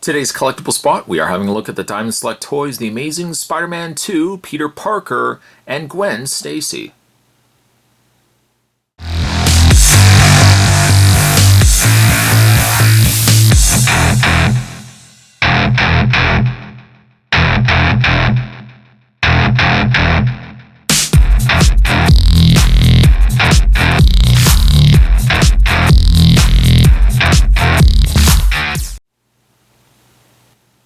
Today's collectible spot, we are having a look at the Diamond Select Toys, The Amazing Spider-Man 2, Peter Parker, and Gwen Stacy.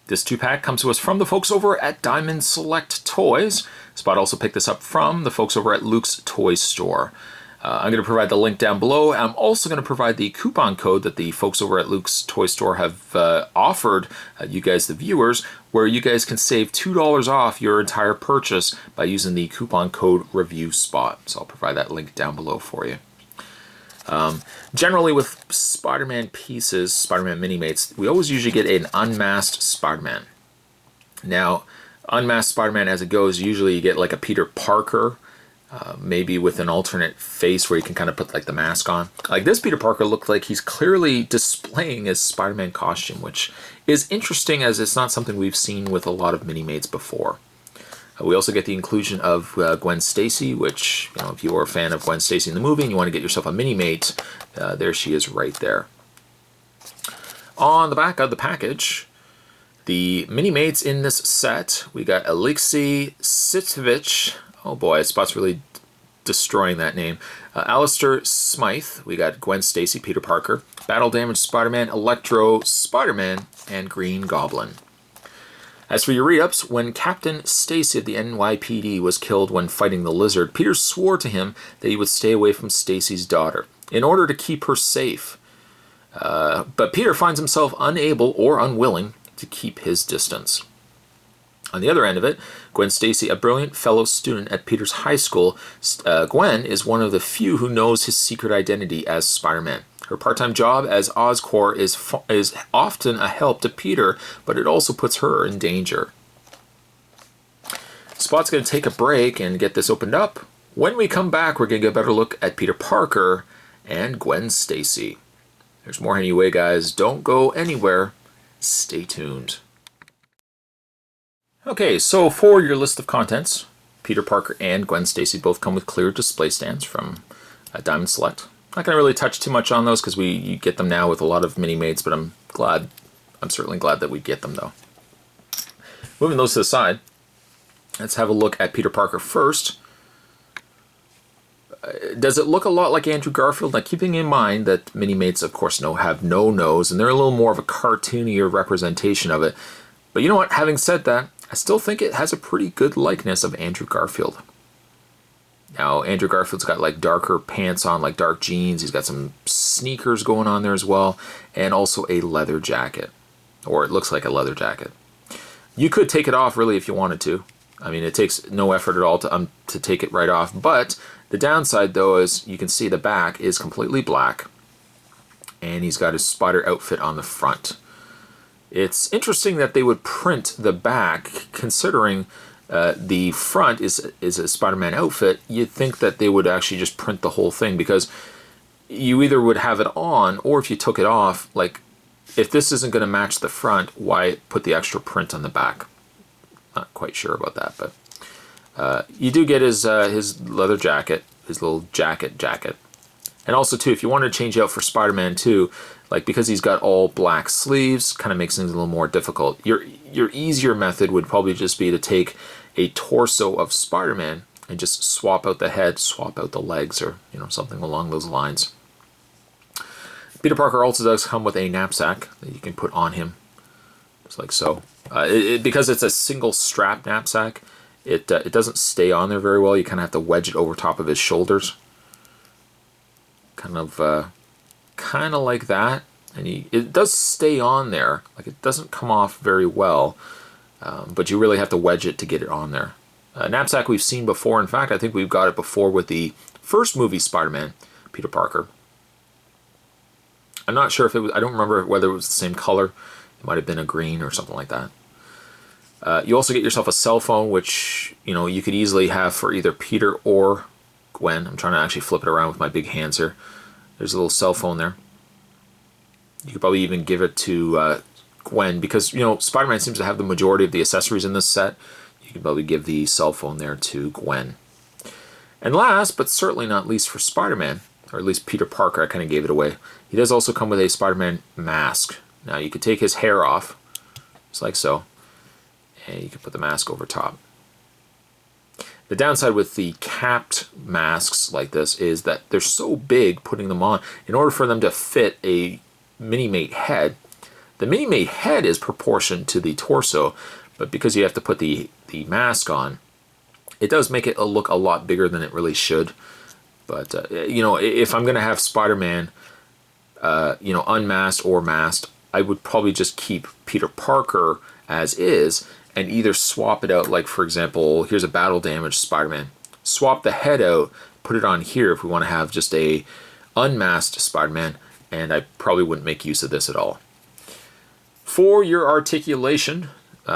This 2-pack comes to us from the folks over at Diamond Select Toys. Spot also picked this up from the folks over at Luke's Toy Store. I'm going to provide the link down below. I'm also going to provide the coupon code that the folks over at Luke's Toy Store have offered you guys, the viewers, where you guys can save $2 off your entire purchase by using the coupon code ReviewSpot. So I'll provide that link down below for you. Generally with Spider-Man pieces, Spider-Man Minimates, we always usually get an unmasked Spider-Man. Now, unmasked Spider-Man as it goes, usually you get like a Peter Parker, maybe with an alternate face where you can kind of put like the mask on. Like this Peter Parker looked like he's clearly displaying his Spider-Man costume, which is interesting as it's not something we've seen with a lot of Minimates before. We also get the inclusion of Gwen Stacy, which, you know, if you are a fan of Gwen Stacy in the movie and you want to get yourself a Minimate, there she is right there. On the back of the package, the Minimates in this set, we got Alexei Sitovich. Oh boy, Spot's really destroying that name. Alistair Smythe. We got Gwen Stacy, Peter Parker, Battle Damaged Spider-Man, Electro, Spider-Man, and Green Goblin. As for your read-ups, when Captain Stacy of the NYPD was killed when fighting the Lizard, Peter swore to him that he would stay away from Stacy's daughter in order to keep her safe. But Peter finds himself unable or unwilling to keep his distance. On the other end of it, Gwen Stacy, a brilliant fellow student at Peter's high school, Gwen is one of the few who knows his secret identity as Spider-Man. Her part-time job as Oscorp is often a help to Peter, but it also puts her in danger. Spot's going to take a break and get this opened up. When we come back, we're going to get a better look at Peter Parker and Gwen Stacy. There's more anyway, guys. Don't go anywhere. Stay tuned. Okay, so for your list of contents, Peter Parker and Gwen Stacy both come with clear display stands from Diamond Select. Not going to really touch too much on those because you get them now with a lot of Minimates, but I'm certainly glad that we get them though. Moving those to the side, let's have a look at Peter Parker first. Does it look a lot like Andrew Garfield? Now, keeping in mind that Minimates, of course, have no nose, and they're a little more of a cartoonier representation of it. But you know what? Having said that, I still think it has a pretty good likeness of Andrew Garfield. Now, Andrew Garfield's got like darker pants on, like dark jeans. He's got some sneakers going on there as well, and also a leather jacket, or it looks like a leather jacket. You could take it off really if you wanted to. I mean, it takes no effort at all to take it right off. But the downside, though, is you can see the back is completely black, and he's got his spider outfit on the front. It's interesting that they would print the back, considering the front is a Spider-Man outfit. You'd think that they would actually just print the whole thing, because you either would have it on, or if you took it off, like if this isn't going to match the front, why put the extra print on the back? Not quite sure about that, but you do get his leather jacket, his little jacket. And also too, if you wanted to change out for Spider-Man 2, like because he's got all black sleeves, kind of makes things a little more difficult. Your easier method would probably just be to take a torso of Spider-Man and just swap out the head, swap out the legs, or something along those lines. Peter Parker also does come with a knapsack that you can put on him, just like so. Because it's a single strap knapsack, it doesn't stay on there very well. You kind of have to wedge it over top of his shoulders. Kind of like that, and it does stay on there. Like it doesn't come off very well, but you really have to wedge it to get it on there. Knapsack we've seen before. In fact, I think we've got it before with the first movie Spider-Man, Peter Parker. I'm not sure if it was. I don't remember whether it was the same color. It might have been a green or something like that. You also get yourself a cell phone, which you could easily have for either Peter or Gwen. I'm trying to actually flip it around with my big hands here. There's a little cell phone there. You could probably even give it to Gwen, because, you know, Spider-Man seems to have the majority of the accessories in this set. You can probably give the cell phone there to Gwen. And last, but certainly not least for Spider-Man, or at least Peter Parker, I kind of gave it away. He does also come with a Spider-Man mask. Now, you could take his hair off, just like so, and you can put the mask over top. The downside with the capped masks like this is that they're so big putting them on. In order for them to fit a Minimate head, the Minimate head is proportioned to the torso, but because you have to put the mask on, it does make it look a lot bigger than it really should. But, you know, if I'm going to have Spider-Man, you know, unmasked or masked, I would probably just keep Peter Parker as is, and either swap it out, like, for example, here's a battle damaged Spider-Man. Swap the head out, put it on here if we want to have just a unmasked Spider-Man, and I probably wouldn't make use of this at all. For your articulation,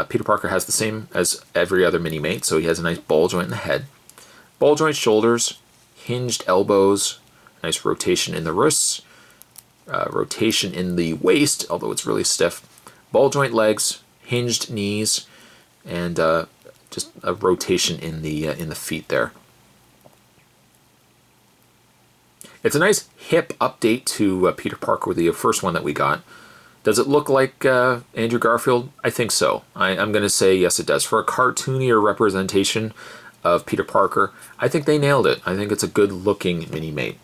Peter Parker has the same as every other Minimate, so he has a nice ball joint in the head, ball joint shoulders, hinged elbows, nice rotation in the wrists, rotation in the waist, although it's really stiff, ball joint legs, hinged knees, and just a rotation in the feet there. It's a nice hip update to Peter Parker, the first one that we got. Does it look like Andrew Garfield? I think so. I'm going to say yes, it does. For a cartoonier representation of Peter Parker, I think they nailed it. I think it's a good-looking Minimate.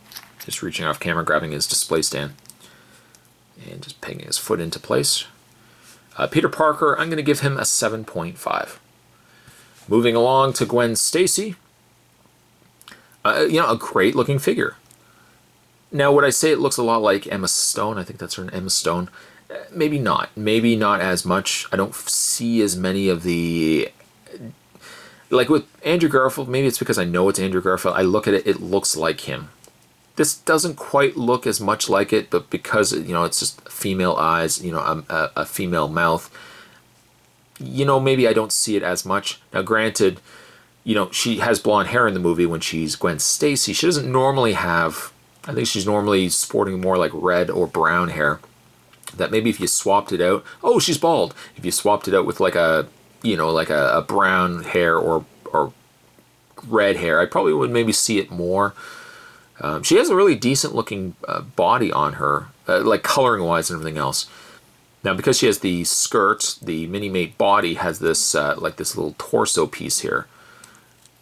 Just reaching off camera, grabbing his display stand, and just pegging his foot into place. Peter Parker, I'm going to give him a 7.5. Moving along to Gwen Stacy. You know, a great-looking figure. Now, would I say it looks a lot like Emma Stone? I think that's her name, Emma Stone. Maybe not. Maybe not as much. I don't see as many of the... Like with Andrew Garfield, maybe it's because I know it's Andrew Garfield. I look at it, it looks like him. This doesn't quite look as much like it, but because, you know, it's just female eyes, you know, a female mouth, you know, maybe I don't see it as much. Now, granted, you know, she has blonde hair in the movie when she's Gwen Stacy. She doesn't normally have... I think she's normally sporting more like red or brown hair. That maybe if you swapped it out... Oh, she's bald. If you swapped it out with like a, you know, like a brown hair or red hair, I probably would maybe see it more. She has a really decent looking body on her, like coloring wise and everything else. Now, because she has the skirt, the Minimate body has this like this little torso piece here.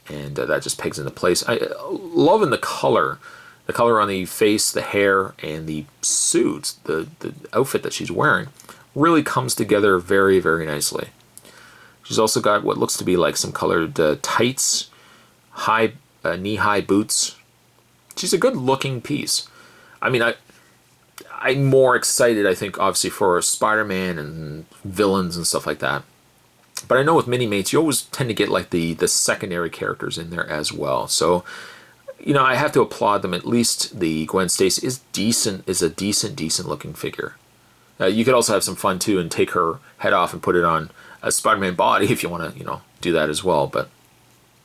And that just pegs into place. I loving the color. The color on the face, the hair, and the suits, the outfit that she's wearing, really comes together very, very nicely. She's also got what looks to be like some colored tights, high knee-high boots. She's a good-looking piece. I mean, I'm more excited, I think, obviously, for Spider-Man and villains and stuff like that. But I know with Minimates, you always tend to get like the secondary characters in there as well. So... You know, I have to applaud them. At least the Gwen Stacy is a decent looking figure. You could also have some fun too and take her head off and put it on a Spider-Man body if you want to, you know, do that as well. But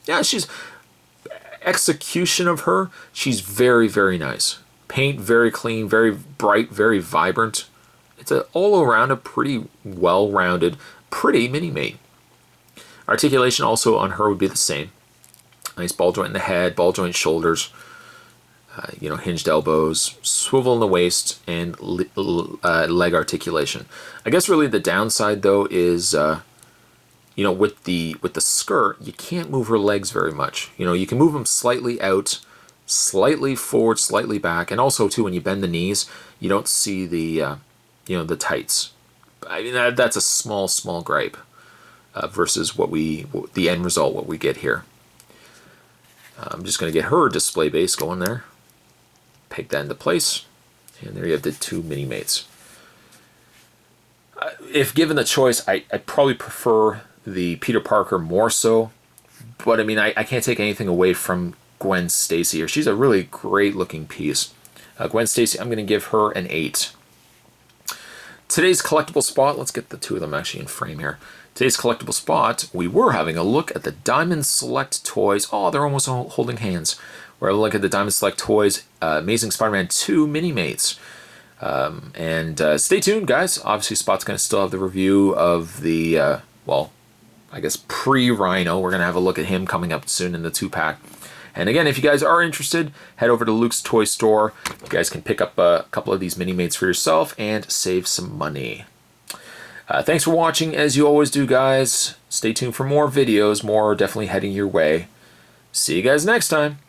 yeah, she's execution of her. She's very, very nice. Paint very clean, very bright, very vibrant. It's all around a pretty well-rounded, pretty Minimate. Articulation also on her would be the same. Nice ball joint in the head, ball joint shoulders, you know, hinged elbows, swivel in the waist, and leg articulation. I guess really the downside though is, you know, with the skirt, you can't move her legs very much. You know, you can move them slightly out, slightly forward, slightly back, and also too when you bend the knees, you don't see the, you know, the tights. I mean that's a small gripe versus the end result, what we get here. I'm just going to get her display base going there. Peg that into place. And there you have the two Minimates. If given the choice, I'd probably prefer the Peter Parker more so. But I mean, I can't take anything away from Gwen Stacy here. She's a really great looking piece. Gwen Stacy, I'm going to give her an 8. Today's collectible spot, let's get the two of them actually in frame here. Today's collectible spot, we were having a look at the Diamond Select Toys. Oh, they're almost holding hands. We're having a look at the Diamond Select Toys Amazing Spider-Man 2 Minimates. And stay tuned, guys. Obviously, Spot's going to still have the review of the, well, I guess pre-Rhino. We're going to have a look at him coming up soon in the 2-pack. And again, if you guys are interested, head over to Luke's Toy Store. You guys can pick up a couple of these Minimates for yourself and save some money. Thanks for watching, as you always do, guys. Stay tuned for more videos, more definitely heading your way. See you guys next time.